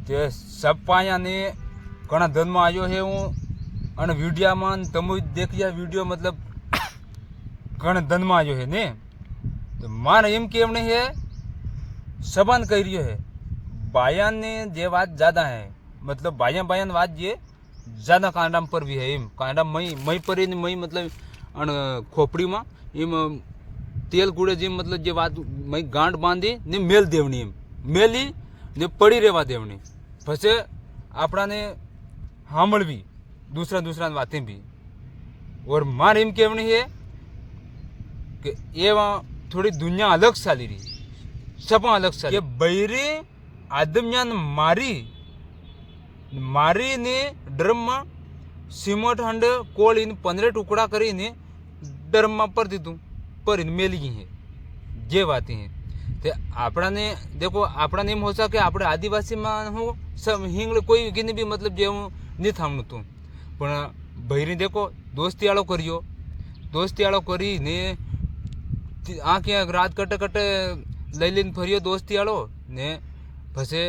તે સપાયાને ઘણા ધનમાં આવ્યો છે હું અને વિડીયામાં તમે દેખ્યા વિડીયો મતલબ ઘણા ધનમાં આવ્યો છે ને તો મારે એમ કેમ નહીં છે સબાન કહી રહ્યો છે બાયાને જે વાત જ્યાદા है मतलब बाया વાત જે જ્યાદા કાંડામ પર भी है એમ કાંડા મય પરી ને મય મતલબ અને ખોપડીમાં એમ તેલ ગુડે જેમ મતલબ જે વાત મય ગાંઠ બાંધી ને મેલ દેવણી એમ મેલી ને પડી રહેવા દેવણી પછી આપણાને સાંભળવી दूसरा बातें भी और मार एम कहनी है कि ये थोड़ी दुनिया अलग चाली रही सपा अलग चाली बहरी आदमियान मारी ने ड्रम में सीमट हंड कोल इन 15 टुकड़ा કરીને ड्रम में पर दीधું पर इन मेली गई है जे बातें हैं ते आपने देखो आपने एम हो सके આપણે આદિવાસીમાં હું હિંગળ કોઈ ગીને બી મતલબ જે હું નહીં થામનું તું પણ બહેરી દેખો દોસ્તીવાળો કર્યો દોસ્તીવાળો કરીને આ ક્યાંક રાત કટે કટે લઈ લઈને ફર્યો દોસ્તીવાળો ને પછી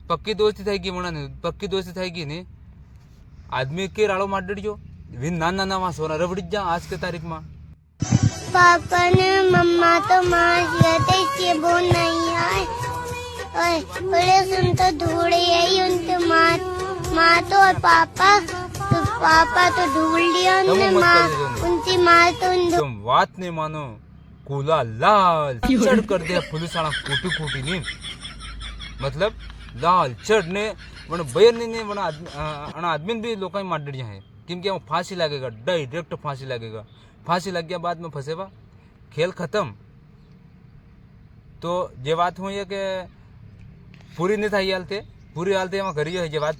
પક્કી દોસ્તી થઈ ગઈ મને પક્કી દોસ્તી થઈ ગઈ ને આદમી કે રાળો માડડ્યો વિન નાના નાના સોના રબડી જ જા આજ કે તારીખમાં पापा ने मम्मा तो मार गए थे वो नहीं आए और बड़े सुन तो ढूंढे यही उनके माँ तो और पापा तो ढूंढ लिया उनने माँ उनकी माँ तो तुम बात नहीं मानो कूला लाल चढ़ कर दिया पुलिस वाला कूटी कूटी नहीं मतलब लाल चढ़ ने वन बयर ने वन आदमी भी लोग मार दिया है क्योंकि वो फांसी लगेगा डायरेक्ट फांसी लगेगा फांसी लग गया बाद में फंसेवा खेल खत्म तो जे बात हुई है कि पूरी नहीं था हालते पूरी हालते घरी है जे बात